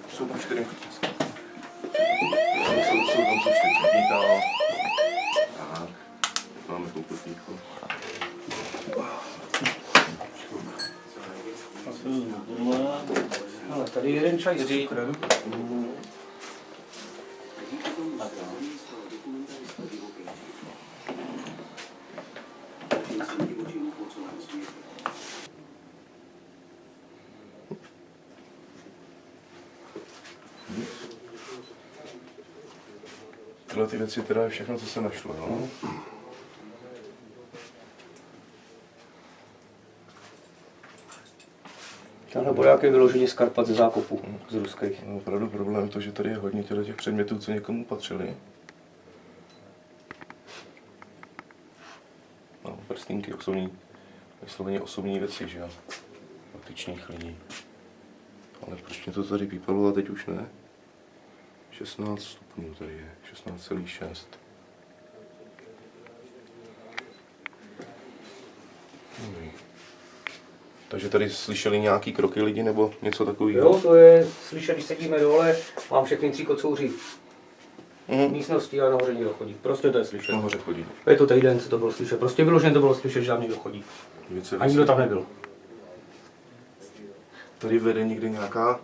Jsou po 4. Jsou tam 4 dál. Tak, máme kouputníko. Ale tady je jeden čaj s cukrem. Tyhle ty věci teda je všechno, co se našlo, no? Tahle bodák je vyloženě z Karpat ze zákopu, z ruských. No, opravdu problém to, že tady je hodně těch předmětů, co někomu patřily. No, prstínky, vysloveně osobní věci, že jo? Dotyčných lidí. Ale proč mě to tady pípalo a teď už ne? 16 stupňů tady je, 16,6. Takže tady slyšeli nějaký kroky lidi nebo něco takového? Jo, to je slyšet, když sedíme dole, mám všechny 3 kocouři v místnosti a nahoře někdo chodí. Prostě to je slyšet. Nahoře chodí. Je to týden, co to bylo slyšet. Prostě vyloženě to bylo slyšet, že tam někdo chodí. A nikdo tam nebyl. Tady vede někde nějaká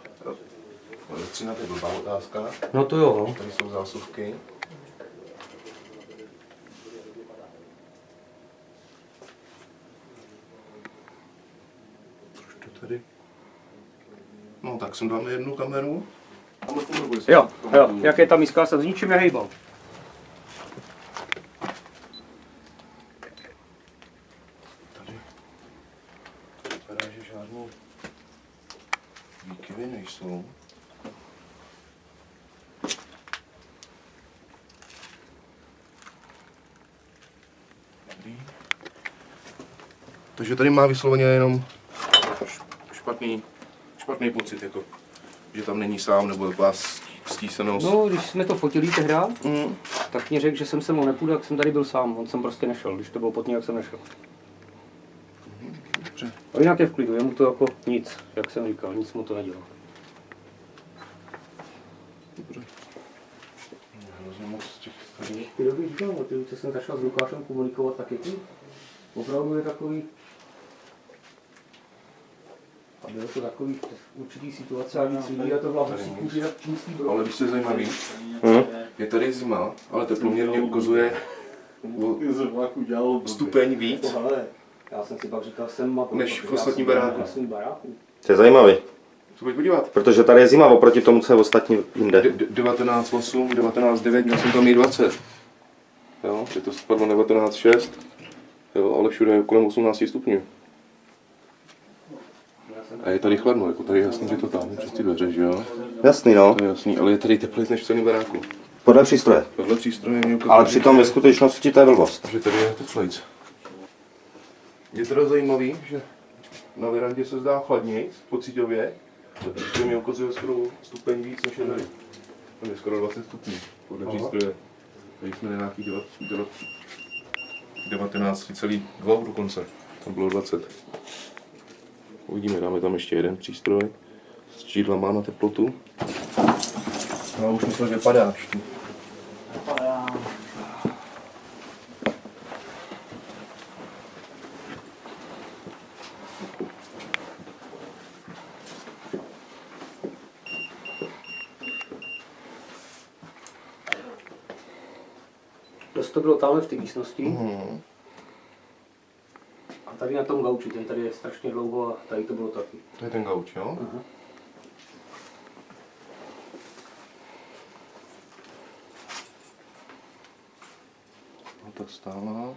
elektřina, to je blbá otázka. No to jo, no. Tady jsou zásuvky. Proč to tady? No tak sem dáme jednu kameru. Jo, jak je ta miska, se s ničím nehejbal. Tady vypadá, že žádné výkyvy nejsou. Dobrý. Takže tady má vysloveně jenom špatný pocit, jako, že tam není sám, nebo taková stísenost. No, když jsme to fotili tehda, tak mě řekl, že jsem se mnou nepůjdu, jak jsem tady byl sám. On jsem prostě nešel, když to bylo pod ním, jak jsem nešel. Dobře. A jinak je v klidu, je mu to jako nic, jak jsem říkal, nic mu to nedělá. Dobře. Hrozně moc těch tady. Ty dobrý říkal, ty, co jsem začal s Lukášem komunikovat, tak je ty opravdu je takový. A bylo to takový v určitý situace a víc lidí a to vládne si kůži jak čínský brod. Ale víš, co je zajímavý? Je tady zima, ale teploměrně ukazuje stupeň víc, Já jsem si pak říkal, jsem mapl, než v ostatním baráku. To je zajímavý, Co pojď podívat? protože tady je zima oproti tomu, co je ostatní jinde. 19,8, 19,9, měl jsem tam i 20. Jo, že to spadlo 19,6. Jo, ale všude je kolem 18 stupňů. A je tady chladno, jako tady je jasný, že to tam přes ty dveře, že jo? Jasný, no. To je jasný, ale je tady teplejc než v celém baráku. Podle přístroje. Tohle přístroje mě ukazuje, Ale přitom ve skutečnosti to je blbost. že tady je teplejc. Je teda zajímavý, že na verandě se zdá chladnějc, pocitově, protože mi ukazuje skoro stupeň víc než je tady. Tady je skoro 20 stupňů, podle přístroje. Tady jsme na nějakých 19,2 dokonce, tam bylo 20. Uvidíme, dáme tam ještě jeden přístroj s čidlama na teplotu. No a už myslel, že padáš. Dost to bylo tamhle v té místnosti. A tady na tom gauči, tady je strašně dlouho a tady to bylo taky. To je ten gauč, jo? No tak stála.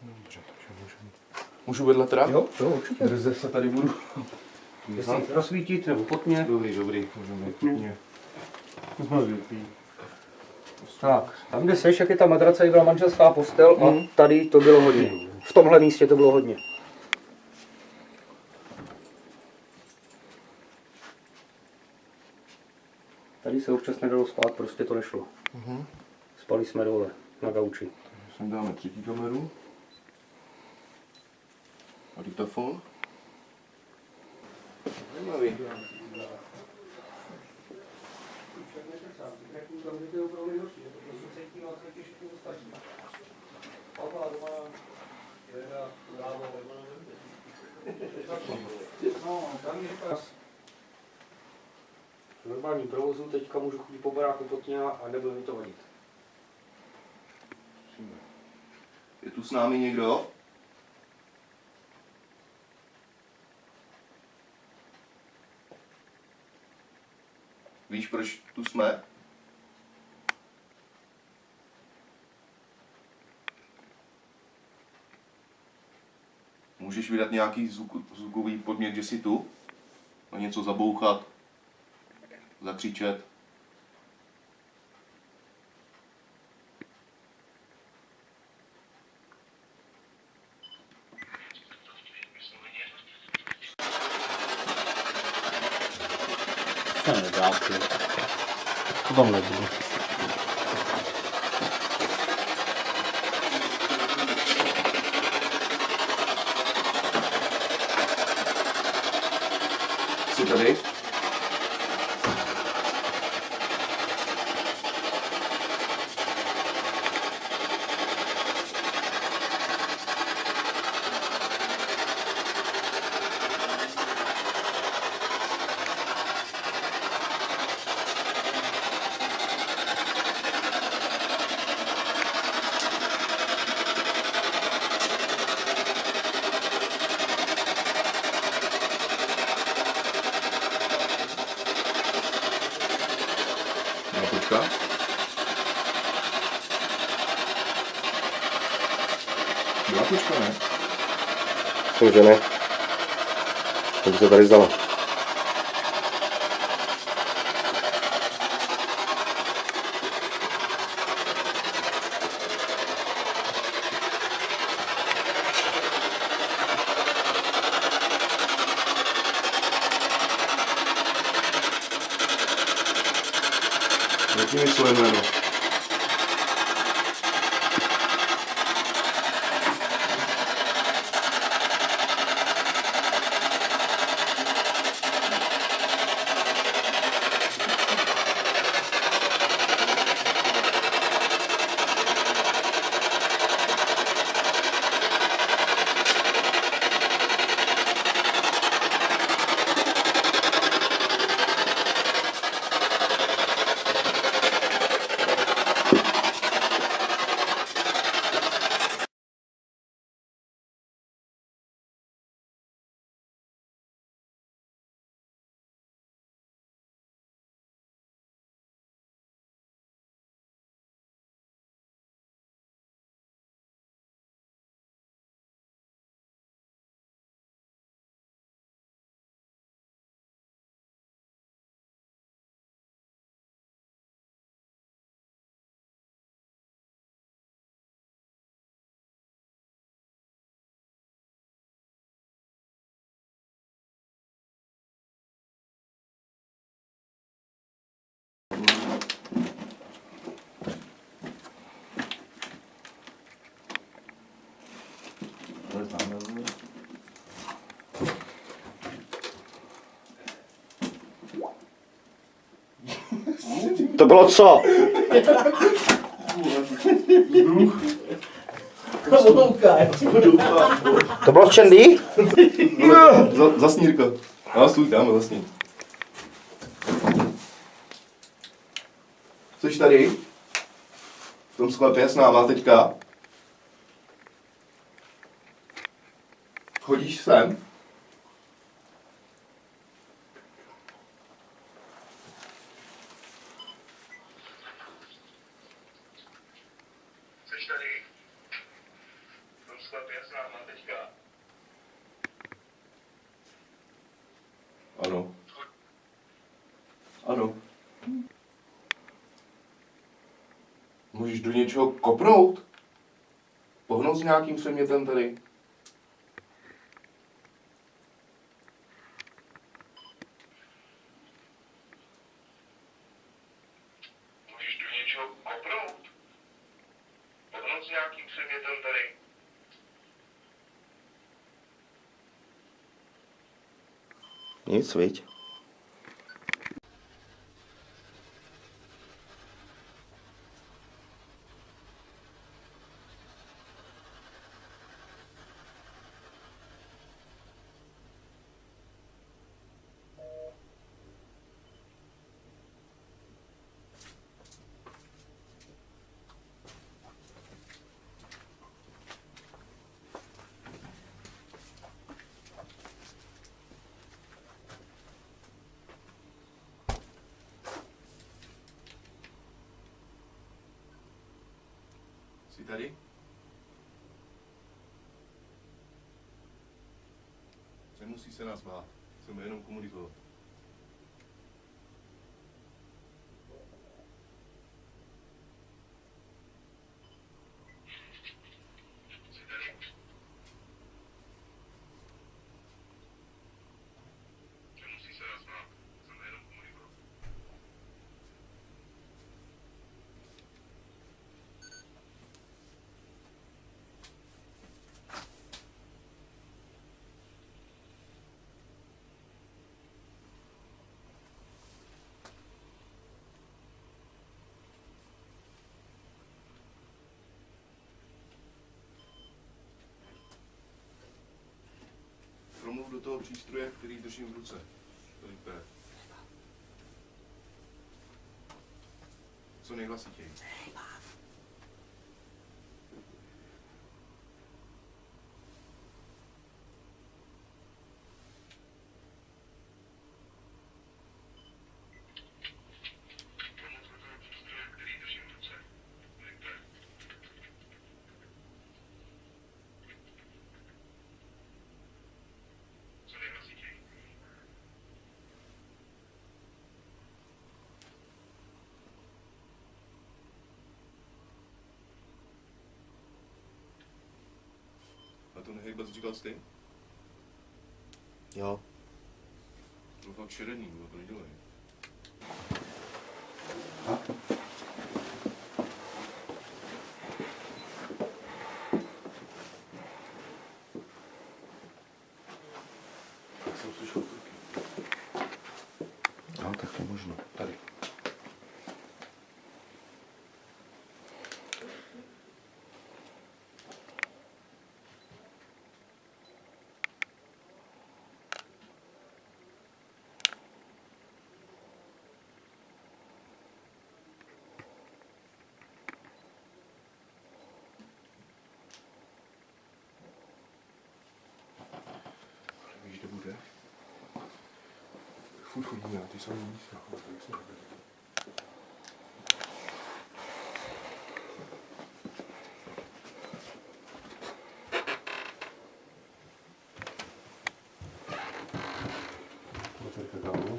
Dobře, takže můžeme. Můžu vedle teda? Jo, určitě. Drze se tady budu. Jestli rozsvítit nebo pod mě. Dobrý, můžeme jít pěkně. Tak, tam, kde seš, jak je ta madrace, byla manželská postel a tady to bylo hodně. V tomhle místě to bylo hodně. Tady se občas nedalo spát, prostě to nešlo. Spali jsme dole, na gauči. Sem dáme třetí kameru. A diktafon. Zajímavý. V normálním provozu teďka můžu chodit po baráku Kotňa a nebude mi to vadit. Je tu s námi někdo? Víš, proč tu jsme? Můžeš vydat nějaký zvukový podmět, že jsi tu? A něco zabouchat? Zakřičet? To nedá, to tam nebude. Jsi tady? Počka. Byla počka, ne? Myslím, že ne. To by se tady zdalo. Řekni mi svoje jméno. To bylo co? To bylo v čendý? Zasni, Jirko. No, stůj tam, zasni. Jsi tady? V tom sklepě s náma teďka? Chodíš sem? Jsi tady? V tom sklepě s náma teďka? Ano. Ano. Můžeš do něčeho kopnout? Pohnout s nějakým předmětem tady? Nic, viď? Jsi tady? Nemusí se nás bát. Chceme jenom komunikovat. Jsi tady? Nemusí se nás bát. Chceme jenom komunikovat. Promluv do toho přístroje, který držím v ruce. Filipe. Co nejhlasitěji. Promluv do toho přístroje, který držím v ruce. Filipe. Co nejhlasitěji. A to nehejbat říkal jsi ty? Jo. Byl fakt šeredný, bylo to nedělej. Tak jsem slyšel kroky. No, tak to je možno. Tady. Víš, kde bude? Furt chodíme na ty samé místa. Tak se nebude. Baterka kávu.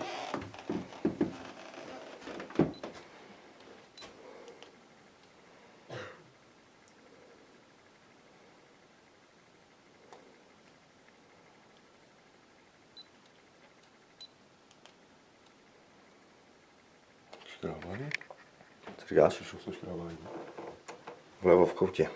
Škrávání? Co říkáš? Přišel se škrávání. Vlevo v koutě.